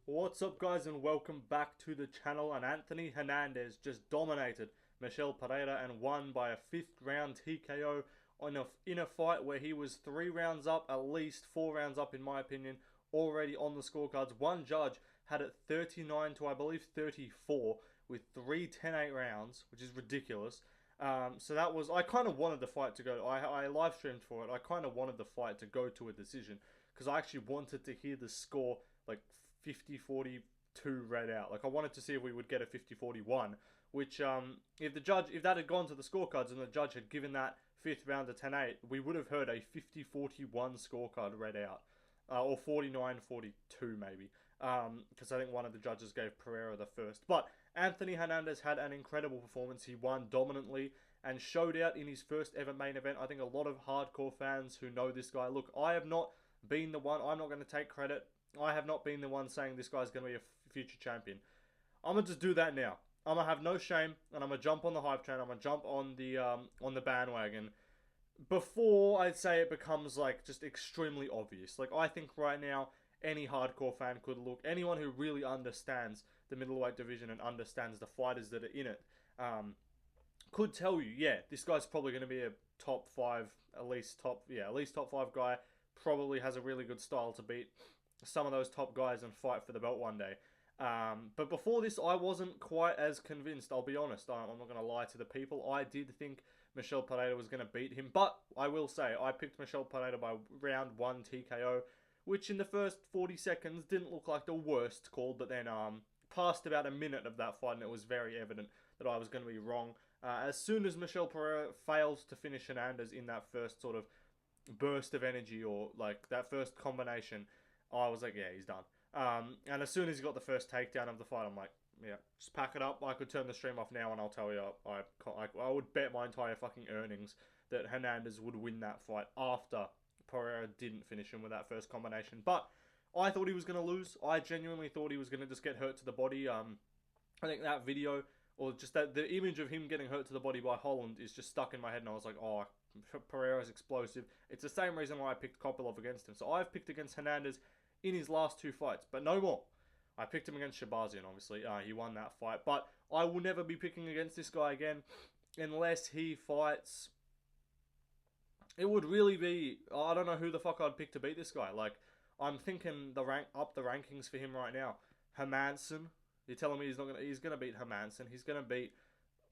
What's up, guys, and welcome back to the channel. And Anthony Hernandez just dominated Michel Pereira and won by a 5th round TKO in a fight where he was 3 rounds up, at least 4 rounds up in my opinion, already on the scorecards. One judge had it 39 to I believe 34 with 3 10-8 rounds, which is ridiculous. So that was, I kind of wanted the fight to go. I live streamed for it. I kind of wanted the fight to go to a decision because I actually wanted to hear the score like 50-42 read out. Like I wanted to see if we would get a 50-41, which if that had gone to the scorecards and the judge had given that 5th round a 10-8, we would have heard a 50-41 scorecard read out. Or 49-42 maybe, because I think one of the judges gave Pereira the first. But Anthony Hernandez had an incredible performance. He won dominantly and showed out in his first ever main event. I think a lot of hardcore fans who know this guy, look, I have not been the one, I'm not going to take credit. I have not been the one saying this guy's going to be a future champion. I'm going to just do that now. I'm going to have no shame, and I'm going to jump on the hype train. I'm going to jump on the bandwagon before I'd say it becomes like just extremely obvious. Like I think right now any hardcore fan could look, anyone who really understands the middleweight division and understands the fighters that are in it, could tell you, yeah, this guy's probably going to be a top 5, at least top 5 guy. Probably has a really good style to beat some of those top guys and fight for the belt one day. But before this, I wasn't quite as convinced, I'll be honest. I'm not going to lie to the people. I did think Michel Pereira was going to beat him. But I will say, I picked Michel Pereira by round 1 TKO, which in the first 40 seconds didn't look like the worst call. But then past about a minute of that fight, and it was very evident that I was going to be wrong. As soon as Michel Pereira fails to finish Hernandez in that first sort of burst of energy, or like that first combination, I was like, yeah, he's done. And as soon as he got the first takedown of the fight, I'm like, yeah, just pack it up. I could turn the stream off now, and I'll tell you, I would bet my entire fucking earnings that Hernandez would win that fight after Pereira didn't finish him with that first combination. But I thought he was going to lose. I genuinely thought he was going to just get hurt to the body. I think that video, or just that the image of him getting hurt to the body by Holland is just stuck in my head, and I was like, oh, Pereira's explosive. It's the same reason why I picked Kopylov against him. So I've picked against Hernandez in his last 2 fights, but no more. I picked him against Shabazian, obviously. He won that fight, but I will never be picking against this guy again unless he fights. It would really be, I don't know who the fuck I'd pick to beat this guy. Like, I'm thinking the rankings for him right now. Hermanson. You're telling me he's gonna beat Hermanson. He's gonna beat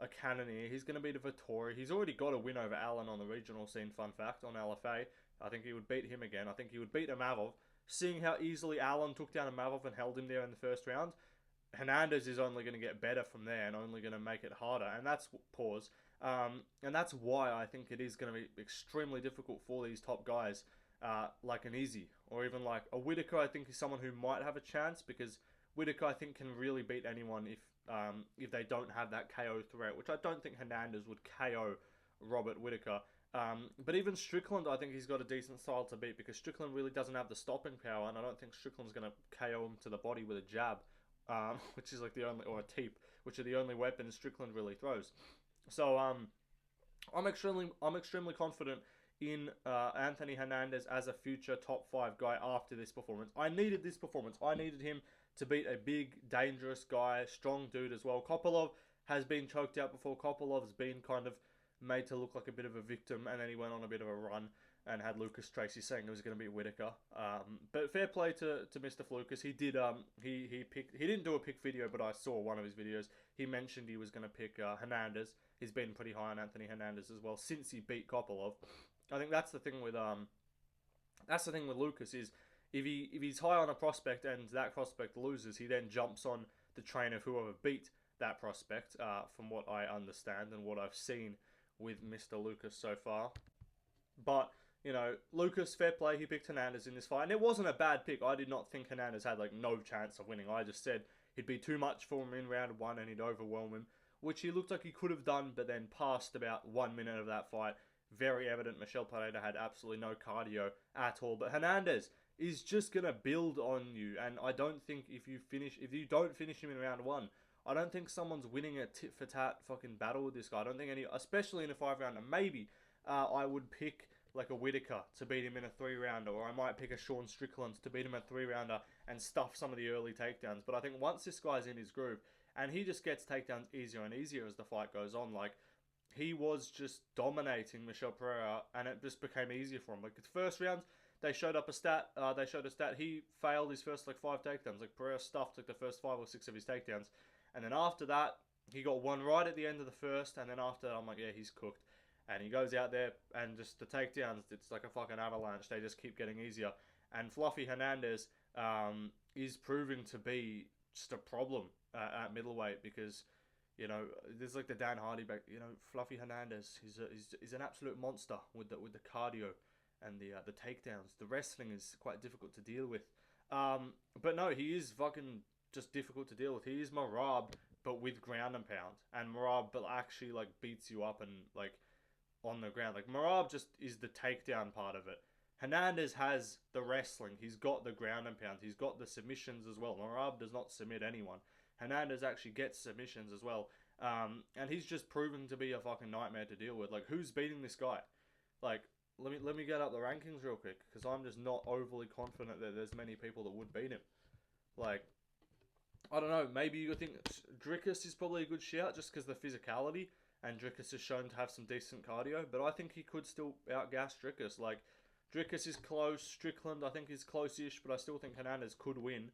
a Cannonier. He's gonna beat a Vittori. He's already got a win over Allen on the regional scene. Fun fact on LFA. I think he would beat him again. I think he would beat Amavov. Seeing how easily Allen took down Amavov and held him there in the first round, Hernandez is only going to get better from there and only going to make it harder. And that's pause. And that's why I think it is going to be extremely difficult for these top guys, like an Izzy or even like a Whitaker. I think is someone who might have a chance because Whitaker I think can really beat anyone if they don't have that KO threat, which I don't think Hernandez would KO Robert Whitaker. But even Strickland, I think he's got a decent style to beat because Strickland really doesn't have the stopping power, and I don't think Strickland's going to KO him to the body with a jab, which is like the only, or a teep, which are the only weapons Strickland really throws. So I'm extremely confident in Anthony Hernandez as a future top 5 guy after this performance. I needed this performance. I needed him to beat a big, dangerous guy, strong dude as well. Kopylov has been choked out before. Kopilov's been kind of made to look like a bit of a victim, and then he went on a bit of a run and had Lucas Tracy saying it was going to be Whitaker. But fair play to Mr. Flukas. He did he didn't do a pick video, but I saw one of his videos. He mentioned he was going to pick Hernandez. He's been pretty high on Anthony Hernandez as well since he beat Kopylov. I think that's the thing with Lucas is if he's high on a prospect and that prospect loses, he then jumps on the train of whoever beat that prospect. From what I understand and what I've seen with Mr. Lucas so far. But, you know, Lucas, fair play, he picked Hernandez in this fight. And it wasn't a bad pick. I did not think Hernandez had, like, no chance of winning. I just said he'd be too much for him in round 1 and he'd overwhelm him, which he looked like he could have done, but then past about 1 minute of that fight, very evident Michel Pereira had absolutely no cardio at all. But Hernandez is just going to build on you. And I don't think if you don't finish him in round 1, I don't think someone's winning a tit-for-tat fucking battle with this guy. I don't think any, especially in a 5 rounder. Maybe I would pick like a Whitaker to beat him in a 3-rounder, or I might pick a Sean Strickland to beat him in a 3-rounder and stuff some of the early takedowns. But I think once this guy's in his groove, and he just gets takedowns easier and easier as the fight goes on, like, he was just dominating Michel Pereira, and it just became easier for him. Like, the first rounds, they showed a stat, he failed his first, like, 5 takedowns. Like, Pereira stuffed, like, the first 5 or 6 of his takedowns. And then after that, he got one right at the end of the first, and then after that, I'm like, yeah, he's cooked. And he goes out there, and just the takedowns, it's like a fucking avalanche. They just keep getting easier. And Fluffy Hernandez is proving to be just a problem at middleweight, because, you know, there's like the Dan Hardy back. You know, Fluffy Hernandez, he's an absolute monster with the cardio and the takedowns. The wrestling is quite difficult to deal with. But no, he is fucking just difficult to deal with. He is Marab, but with ground and pound. And Marab, but actually, like, beats you up and, like, on the ground. Like, Marab just is the takedown part of it. Hernandez has the wrestling. He's got the ground and pound. He's got the submissions as well. Marab does not submit anyone. Hernandez actually gets submissions as well. And he's just proven to be a fucking nightmare to deal with. Like, who's beating this guy? Like, let me get up the rankings real quick, because I'm just not overly confident that there's many people that would beat him. Like, I don't know, maybe you think Dricus is probably a good shout just because of the physicality, and Dricus is shown to have some decent cardio, but I think he could still outgas Dricus. Like, Dricus is close, Strickland I think is close-ish, but I still think Hernandez could win.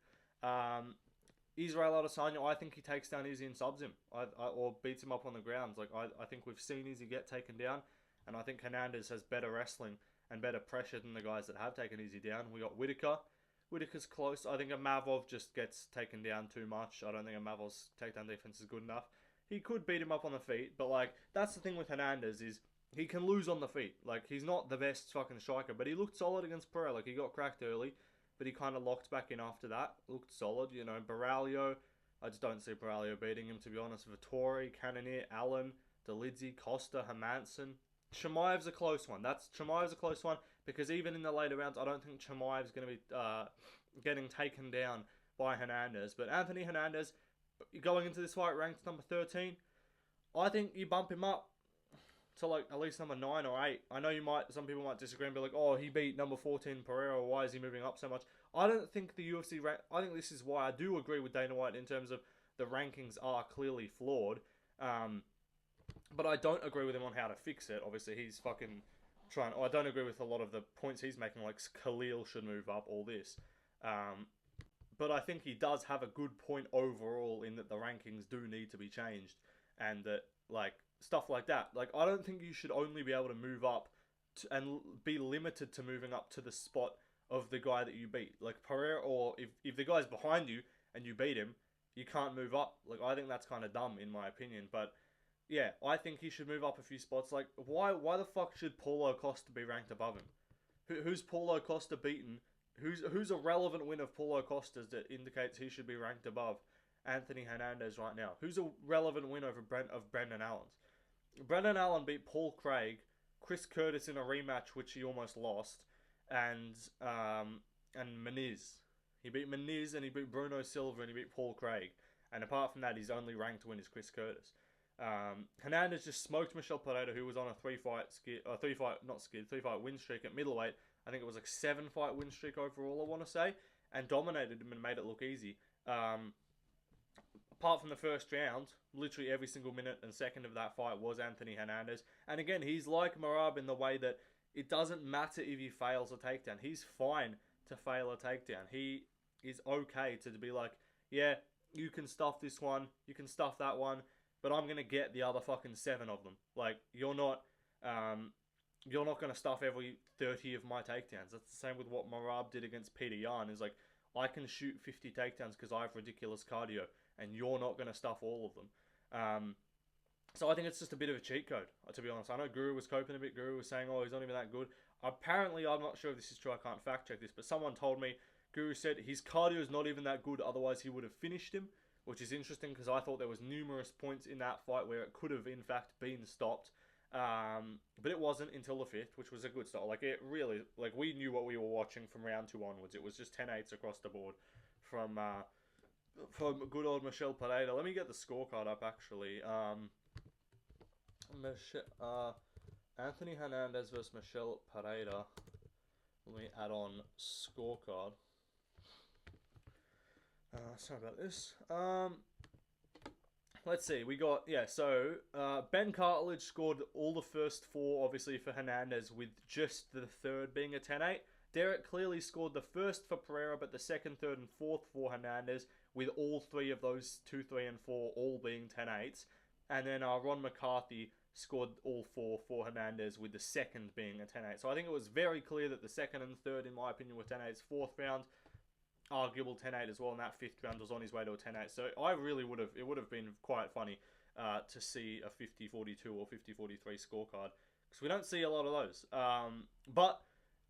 Israel Adesanya, I think he takes down Izzy and subs him, or beats him up on the grounds. Like, I think we've seen Izzy get taken down, and I think Hernandez has better wrestling and better pressure than the guys that have taken Izzy down. We got Whitaker. Whitaker's close. I think a Mavov just gets taken down too much. I don't think a Mavov's takedown defense is good enough. He could beat him up on the feet, but, like, that's the thing with Hernandez, is he can lose on the feet. Like, he's not the best fucking striker, but he looked solid against Pereira. Like, he got cracked early, but he kind of locked back in after that. Looked solid, you know. Baralho, I just don't see Baralho beating him, to be honest. Vittori, Cannonier, Allen, Delidze, Costa, Hermanson. Chimaev's a close one. Chimaev's a close one, because even in the later rounds, I don't think Chimaev's going to be getting taken down by Hernandez. But Anthony Hernandez, going into this fight ranked number 13, I think you bump him up to, like, at least number 9 or 8. I know some people might disagree and be like, oh, he beat number 14 Pereira, why is he moving up so much? I don't think the UFC I think this is why I do agree with Dana White in terms of the rankings are clearly flawed. But I don't agree with him on how to fix it. Obviously, he's fucking trying. I don't agree with a lot of the points he's making, like Khalil should move up, all this. But I think he does have a good point overall in that the rankings do need to be changed, and that, like, stuff like that. Like, I don't think you should only be able to move up and be limited to moving up to the spot of the guy that you beat. Like, Pereira, or if the guy's behind you and you beat him, you can't move up. Like, I think that's kind of dumb in my opinion, but yeah, I think he should move up a few spots. Like, why the fuck should Paulo Costa be ranked above him? Who's Paulo Costa beaten? Who's a relevant win of Paulo Costa's that indicates he should be ranked above Anthony Hernandez right now? Who's a relevant win over Brendan Allen's? Brendan Allen beat Paul Craig, Chris Curtis in a rematch which he almost lost, and Muniz. He beat Muniz, and he beat Bruno Silva, and he beat Paul Craig. And apart from that, his only ranked win is Chris Curtis. Hernandez just smoked Michel Pereira, who was on a 3-fight win streak at middleweight. I think it was like 7-fight win streak overall, I want to say, and dominated him and made it look easy. Apart from the first round, literally every single minute and second of that fight was Anthony Hernandez. And again, he's like Marab in the way that it doesn't matter if he fails a takedown. He's fine to fail a takedown. He is okay to be like, yeah, you can stuff this one, you can stuff that one, but I'm going to get the other fucking 7 of them. Like, you're not going to stuff every 30 of my takedowns. That's the same with what Marab did against Peter Yan. Is like, I can shoot 50 takedowns because I have ridiculous cardio, and you're not going to stuff all of them. So I think it's just a bit of a cheat code, to be honest. I know Guru was coping a bit. Guru was saying, oh, he's not even that good. Apparently, I'm not sure if this is true. I can't fact check this, but someone told me, Guru said his cardio is not even that good, otherwise he would have finished him, which is interesting because I thought there was numerous points in that fight where it could have, in fact, been stopped. But it wasn't until the 5th, which was a good start. Like, it really, like, we knew what we were watching from round 2 onwards. It was just 10-8s across the board from good old Michel Pereira. Let me get the scorecard up, actually. Anthony Hernandez versus Michel Pereira. Let me add on scorecard. Sorry about this. Let's see. We got, Ben Cartledge scored all the first four, obviously, for Hernandez, with just the third being a 10-8. Derek clearly scored the first for Pereira, but the second, third, and fourth for Hernandez, with all three of those 2, 3, and 4 all being 10-8s. And then Ron McCarthy scored all four for Hernandez, with the second being a 10-8. So I think it was very clear that the second and third, in my opinion, were 10-8s. Fourth round, arguable 10-8 as well, and that fifth round was on his way to a 10-8. So I really it would have been quite funny to see a 50-42 or 50-43 scorecard, because we don't see a lot of those. But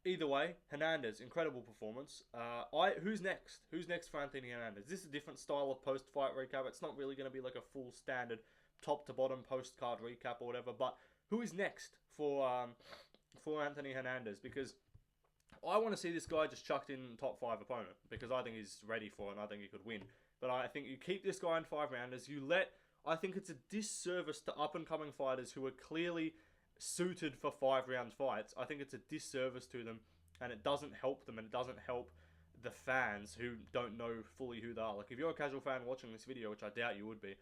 either way, Hernandez, incredible performance. Who's next? Who's next for Anthony Hernandez? This is a different style of post-fight recap. It's not really going to be like a full standard top-to-bottom post-card recap or whatever, but who is next for Anthony Hernandez? Because I want to see this guy just chucked in top 5 opponent, because I think he's ready for it and I think he could win. But I think you keep this guy in 5 rounders. I think it's a disservice to up-and-coming fighters who are clearly suited for 5-round fights. I think it's a disservice to them, and it doesn't help them, and it doesn't help the fans who don't know fully who they are. Like, if you're a casual fan watching this video, which I doubt you would be,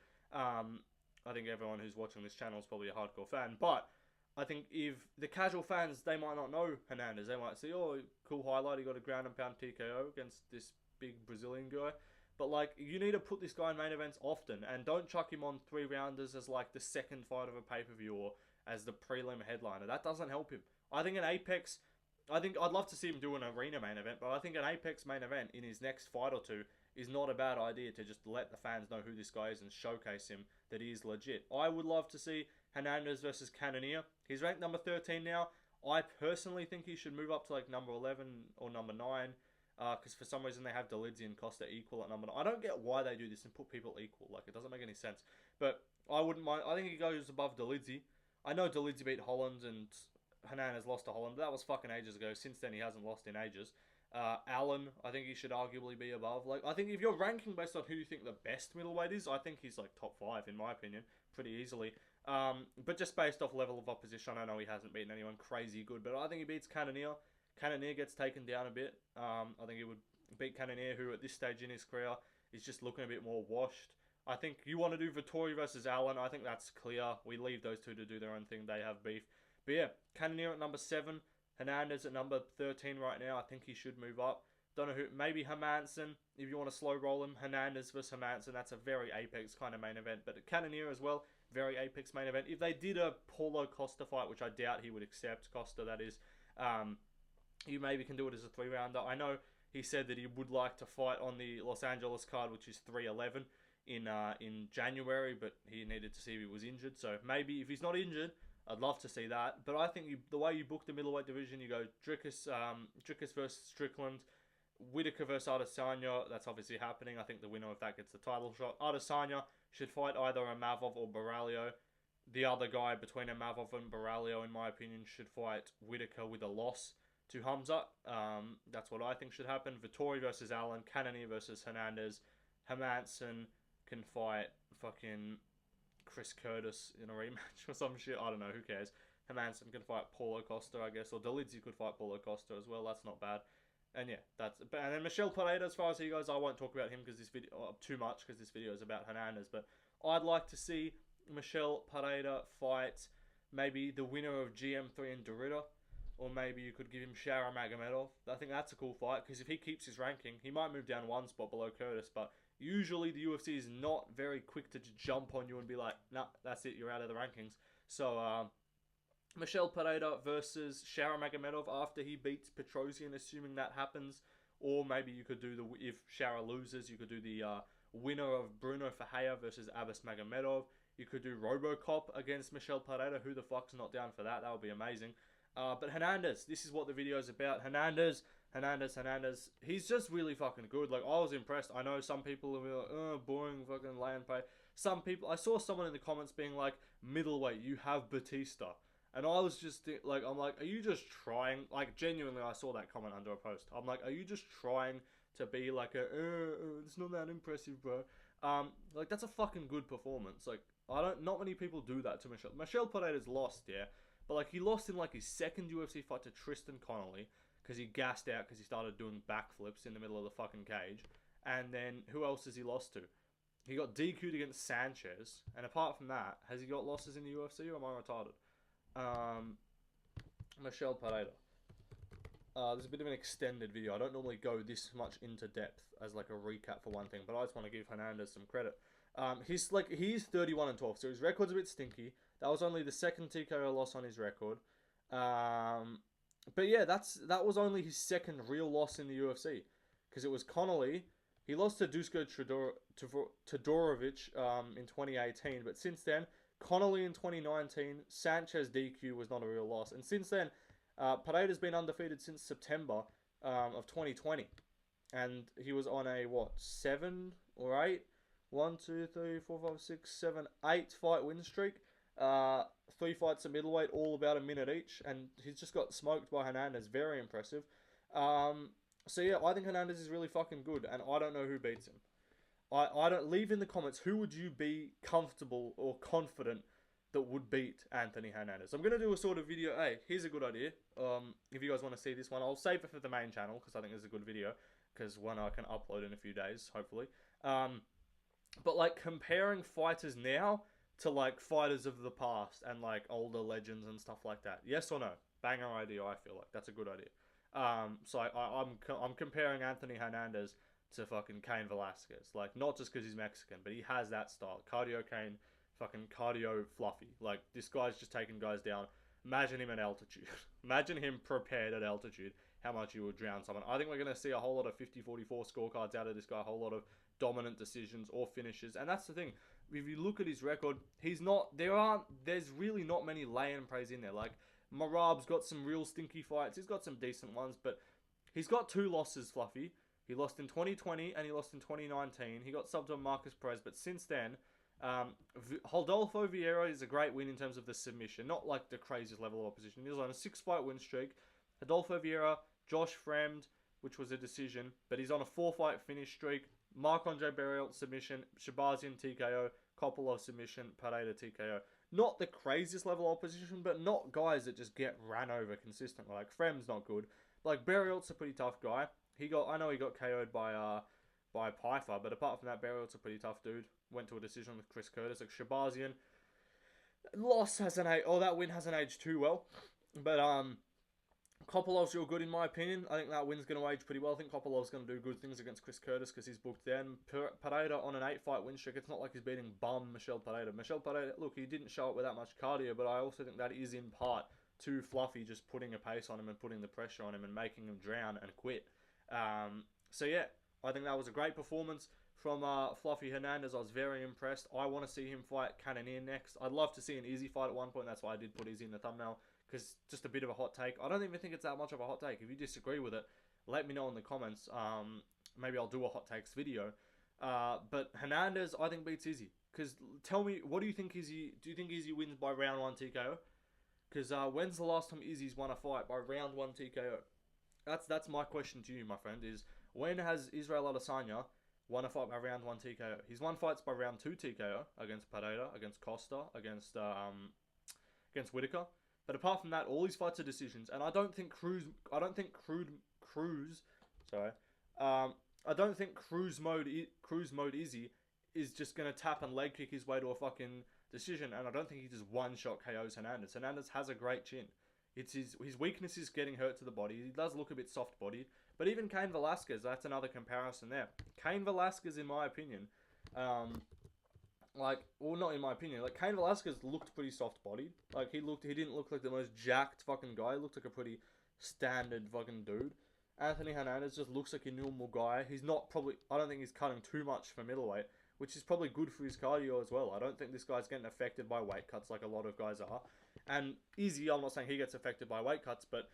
I think everyone who's watching this channel is probably a hardcore fan, but I think if the casual fans, they might not know Hernandez. They might see, oh, cool highlight, he got a ground and pound TKO against this big Brazilian guy. But, like, you need to put this guy in main events often, and don't chuck him on 3-rounders as, like, the second fight of a pay-per-view or as the prelim headliner. That doesn't help him. I think I'd love to see him do an arena main event, but I think an Apex main event in his next fight or two is not a bad idea, to just let the fans know who this guy is and showcase him that he is legit. I would love to see Hernandez versus Cannonier. He's ranked number 13 now. I personally think he should move up to like number 11 or number 9, because for some reason they have Dolidze and Costa equal at number 9. I don't get why they do this and put people equal. Like, it doesn't make any sense. But I wouldn't mind. I think he goes above Dolidze. I know Dolidze beat Holland and Hernandez lost to Holland, but that was fucking ages ago. Since then, he hasn't lost in ages. Allen, I think he should arguably be above. Like, I think if you're ranking based on who you think the best middleweight is, I think he's like top 5 in my opinion, pretty easily. But just based off level of opposition, I know he hasn't beaten anyone crazy good, but I think he beats Cannonier. Cannonier gets taken down a bit. I think he would beat Cannonier, who at this stage in his career is just looking a bit more washed. I think you want to do Vettori versus Allen. I think that's clear. We leave those two to do their own thing. They have beef. But yeah, Cannonier at number 7. Hernandez at number 13 right now. I think he should move up. Don't know who. Maybe Hermansson, if you want to slow roll him. Hernandez versus Hermansson. That's a very Apex kind of main event. But Cannonier as well, very Apex main event. If they did a Paulo Costa fight, which I doubt he would accept, Costa that is, you maybe can do it as a 3-rounder. I know he said that he would like to fight on the Los Angeles card, which is 311 in January, but he needed to see if he was injured. So maybe if he's not injured, I'd love to see that. But I think the way you book the middleweight division, you go Dricus versus Strickland, Whitaker versus Adesanya. That's obviously happening. I think the winner of that gets the title shot. Adesanya should fight either a Mavov or Baralio. The other guy between a Mavov and Baralio, in my opinion, should fight Whitaker with a loss to Hamza. That's what I think should happen. Vettori versus Allen, Cannonier versus Hernandez. Hermansson can fight fucking Chris Curtis in a rematch or some shit. I don't know, who cares. Hermansson can fight Paulo Costa, I guess, or Dolidze could fight Paulo Costa as well. That's not bad. And yeah, and then Michel Pereira, as far as he goes, I won't talk about him because this video too much, because this video is about Hernandez. But I'd like to see Michel Pereira fight maybe the winner of GM3 and Dorita, or maybe you could give him Shara Magomedov. I think that's a cool fight, because if he keeps his ranking, he might move down 1 spot below Curtis, but usually the UFC is not very quick to jump on you and be like, nah, that's it, you're out of the rankings. So, Michel Pereira versus Shara Magomedov after he beats Petrosian, assuming that happens. Or maybe you could do if Shara loses, you could do the winner of Bruno Ferreira versus Abbas Magomedov. You could do Robocop against Michel Pereira. Who the fuck's not down for that? That would be amazing. But Hernandez, this is what the video is about. Hernandez. He's just really fucking good. Like, I was impressed. I know some people will be like, oh, boring, fucking land play. Some people, I saw someone in the comments being like, middleweight, you have Batista. And I was just like, I'm like, are you just trying? Like, genuinely, I saw that comment under a post. I'm like, are you just trying to be like it's not that impressive, bro? Like, that's a fucking good performance. Like, not many people do that to Michel. Michel Pereira's lost, yeah. But like he lost in like his second UFC fight to Tristan Connolly because he gassed out because he started doing backflips in the middle of the fucking cage. And then who else has he lost to? He got DQ'd against Sanchez. And apart from that, has he got losses in the UFC or am I retarded? Michel Pereira. There's a bit of an extended video. I don't normally go this much into depth as like a recap for one thing, but I just want to give Hernandez some credit. He's 31-12, so his record's a bit stinky. That was only the second TKO loss on his record. But yeah, that was only his second real loss in the UFC, because it was Connolly. He lost to Dusko Todorovic in 2018, but since then, Connolly in 2019, Sanchez DQ was not a real loss, and since then, Pereira's been undefeated since September of 2020, and he was on a 7 or 8, 1, 2, 3, 4, 5, 6, 7, 8 fight win streak. 3 fights at middleweight, all about a minute each, and he's just got smoked by Hernandez. Very impressive. So yeah, I think Hernandez is really fucking good, and I don't know who beats him. I don't leave in the comments who would you be comfortable or confident that would beat Anthony Hernandez. I'm gonna do a sort of video. Hey, here's a good idea. If you guys want to see this one, I'll save it for the main channel because I think it's a good video. Because one I can upload in a few days, hopefully. But like comparing fighters now to like fighters of the past and like older legends and stuff like that. Yes or no? Banger idea. I feel like that's a good idea. So I'm comparing Anthony Hernandez to fucking Cain Velasquez. Like not just because he's Mexican, but he has that style. Cardio Cain, fucking cardio Fluffy. Like this guy's just taking guys down. Imagine him at altitude. Imagine him prepared at altitude. How much he would drown someone. I think we're going to see a whole lot of 50-44 scorecards out of this guy. A whole lot of dominant decisions or finishes. And that's the thing. If you look at his record, there's really not many lay-in praise in there. Like, Marab's got some real stinky fights. He's got some decent ones, but he's got 2 losses, Fluffy. He lost in 2020 and he lost in 2019. He got subbed on Marcus Perez, but since then, Rodolfo Vieira is a great win in terms of the submission. Not like the craziest level of opposition. He was on a 6-fight win streak. Rodolfo Vieira, Josh Fremd, which was a decision, but he's on a 4-fight finish streak. Marc-Andre Barriault submission, Shabazian TKO, Kopolov submission, Pereira TKO. Not the craziest level of opposition, but not guys that just get ran over consistently. Like Fremd's not good. Like Barriault's a pretty tough guy. I know he got KO'd by Pyfer, but apart from that, Barriault's a pretty tough dude. Went to a decision with Chris Curtis. Like Shabazian, that win hasn't aged too well, but Kopolov's real good in my opinion. I think that win's going to age pretty well. I think Kopolov's going to do good things against Chris Curtis because he's booked then. Pereira on an 8-fight win streak. It's not like he's beating bum Michel Pereira. Michel Pereira, look, he didn't show up with that much cardio, but I also think that is in part to Fluffy just putting a pace on him and putting the pressure on him and making him drown and quit. So yeah, I think that was a great performance from Fluffy Hernandez. I was very impressed. I want to see him fight Cannonier next. I'd love to see an Izzy fight at one point. That's why I did put Izzy in the thumbnail. Because just a bit of a hot take. I don't even think it's that much of a hot take. If you disagree with it, let me know in the comments. Maybe I'll do a hot takes video. But Hernandez, I think, beats Izzy. Because tell me, what do you think Izzy... Do you think Izzy wins by round 1 TKO? Because when's the last time Izzy's won a fight by round 1 TKO? That's my question to you, my friend, is when has Israel Adesanya won a fight by round 1 TKO? He's won fights by round 2 TKO against Pereira, against Costa, against Whitaker. But apart from that, all his fights are decisions, and I don't think Cruz mode Izzy is just gonna tap and leg kick his way to a fucking decision, and I don't think he just one-shot KOs Hernandez. Hernandez has a great chin. It's his weakness is getting hurt to the body. He does look a bit soft-bodied, but even Cain Velasquez, that's another comparison there. Cain Velasquez, in my opinion, not in my opinion, like Cain Velasquez looked pretty soft-bodied. Like he didn't look like the most jacked fucking guy. He looked like a pretty standard fucking dude. Anthony Hernandez just looks like a normal guy. I don't think he's cutting too much for middleweight, which is probably good for his cardio as well. I don't think this guy's getting affected by weight cuts like a lot of guys are. And Izzy, I'm not saying he gets affected by weight cuts, but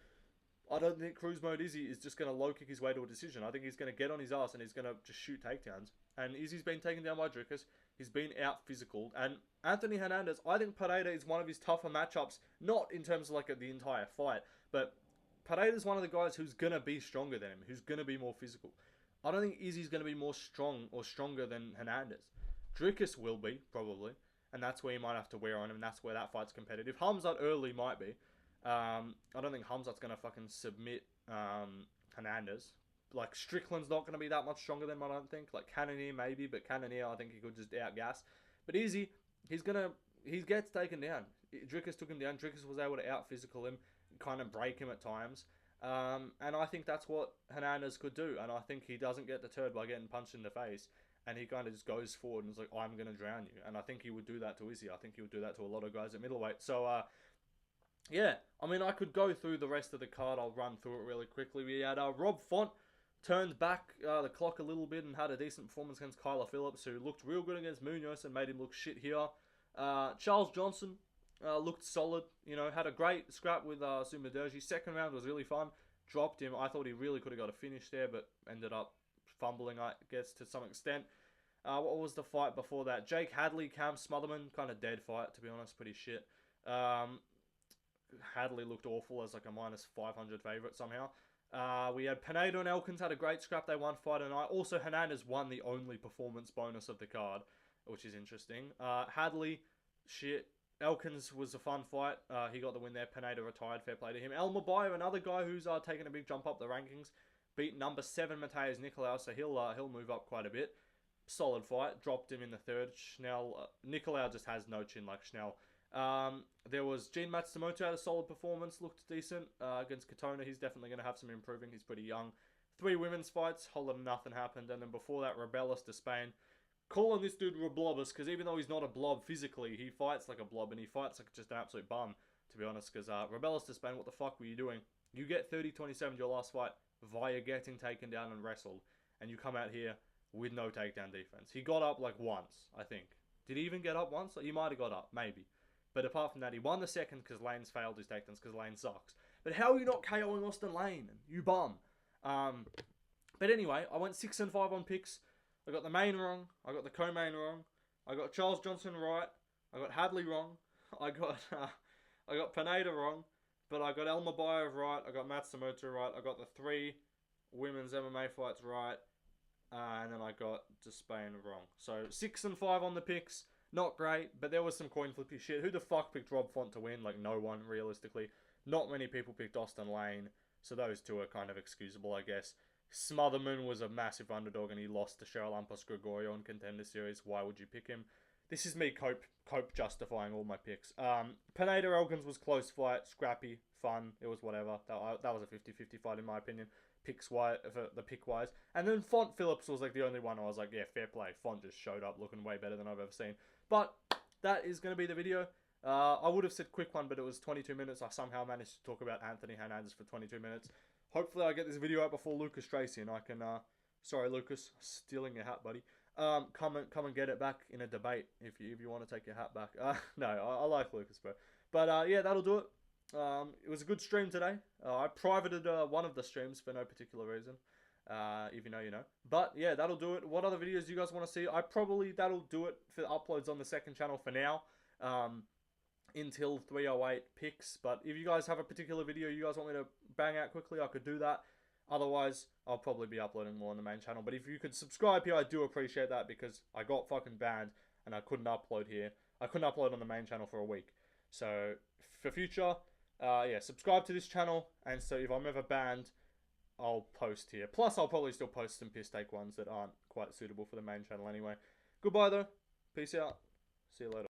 I don't think Cruz mode Izzy is just going to low kick his way to a decision. I think he's going to get on his ass and he's going to just shoot takedowns. And Izzy's been taken down by Dricus. He's been out physical. And Anthony Hernandez, I think Pereira is one of his tougher matchups, not in terms of like the entire fight, but Pereira's one of the guys who's going to be stronger than him, who's going to be more physical. I don't think Izzy's going to be more strong or stronger than Hernandez. Dricus will be, probably. and that's where you might have to wear on him, and that's where that fight's competitive. Hamzat early might be. I don't think Hamzat's going to fucking submit Hernandez. Like, Strickland's not going to be that much stronger than him, I don't think. Like, Cannonier maybe, but Cannonier, I think he could just outgas. But Izzy, he gets taken down. Drickus took him down. Drickus was able to out-physical him, kind of break him at times. And I think that's what Hernandez could do. And I think he doesn't get deterred by getting punched in the face. And he kind of just goes forward and is like, I'm going to drown you. And I think he would do that to Izzy. I think he would do that to a lot of guys at middleweight. So, yeah. I mean, I could go through the rest of the card. I'll run through it really quickly. We had Rob Font turned back the clock a little bit and had a decent performance against Kyler Phillips, who looked real good against Munoz and made him look shit here. Charles Johnson looked solid, you know, had a great scrap with Sumaderji. Second round was really fun. Dropped him. I thought he really could have got a finish there, but ended up fumbling, I guess, to some extent. What was the fight before that? Jake Hadley, Cam Smotherman, kind of dead fight, to be honest, pretty shit. Hadley looked awful as like a minus 500 favourite somehow. We had Pinedo and Elkins had a great scrap. They won fight tonight. Also, Hernandez won the only performance bonus of the card, which is interesting. Hadley, shit. Elkins was a fun fight. He got the win there. Pinedo retired. Fair play to him. El Mabayev, another guy who's taken a big jump up the rankings, beat number 7 Mateus Nicolau, so he'll move up quite a bit. Solid fight. Dropped him in the third. Schnell, Nicolau just has no chin like Schnell. There was Gene Matsumoto had a solid performance, looked decent against Katona. He's definitely going to have some improving. He's pretty young. 3 women's fights, whole lot of nothing happened. And then before that, Rebellis to Spain. Calling this dude Roblobus, because even though he's not a blob physically, he fights like a blob, and he fights like just an absolute bum, to be honest. Because Rebellis to Spain, what the fuck were you doing? You get 30-27 your last fight via getting taken down and wrestled, and you come out here with no takedown defense. He got up like once, I think. Did he even get up once? He might have got up, maybe. But apart from that, he won the second because Lane's failed his takedowns because Lane sucks. But how are you not KOing Austin Lane? You bum. But anyway, I went 6-5 on picks. I got the main wrong. I got the co-main wrong. I got Charles Johnson right. I got Hadley wrong. I got Pineda wrong. But I got El Mabayev right. I got Matsumoto right. I got the 3 women's MMA fights right. And then I got Despain wrong. So 6-5 on the picks. Not great, but there was some coin flippy shit. Who the fuck picked Rob Font to win? Like, no one, realistically. Not many people picked Austin Lane, so those two are kind of excusable, I guess. Smotherman was a massive underdog, and he lost to Cheryl Ampos Gregorio in Contender Series. Why would you pick him? This is me cope justifying all my picks. Pineda Elkins was close fight, scrappy, fun. It was whatever. That was a 50-50 fight, in my opinion. Pick-wise. And then Font Phillips was like the only one I was like, yeah, fair play. Font just showed up looking way better than I've ever seen. But that is going to be the video. I would have said quick one, but it was 22 minutes. I somehow managed to talk about Anthony Hernandez for 22 minutes. Hopefully I get this video out before Lucas Tracy, and I can, sorry Lucas, stealing your hat, buddy. Come and get it back in a debate if you want to take your hat back. No, I like Lucas, bro. But yeah, that'll do it. It was a good stream today. I privated one of the streams for no particular reason. If you know, you know. But yeah, that'll do it. What other videos do you guys want to see? That'll do it for uploads on the second channel for now. Until 308 picks. But if you guys have a particular video you guys want me to bang out quickly, I could do that. Otherwise, I'll probably be uploading more on the main channel. But if you could subscribe here, I do appreciate that, because I got fucking banned and I couldn't upload here. I couldn't upload on the main channel for a week. So for future, yeah, subscribe to this channel, and so if I'm ever banned, I'll post here. Plus, I'll probably still post some piss take ones that aren't quite suitable for the main channel anyway. Goodbye, though. Peace out. See you later.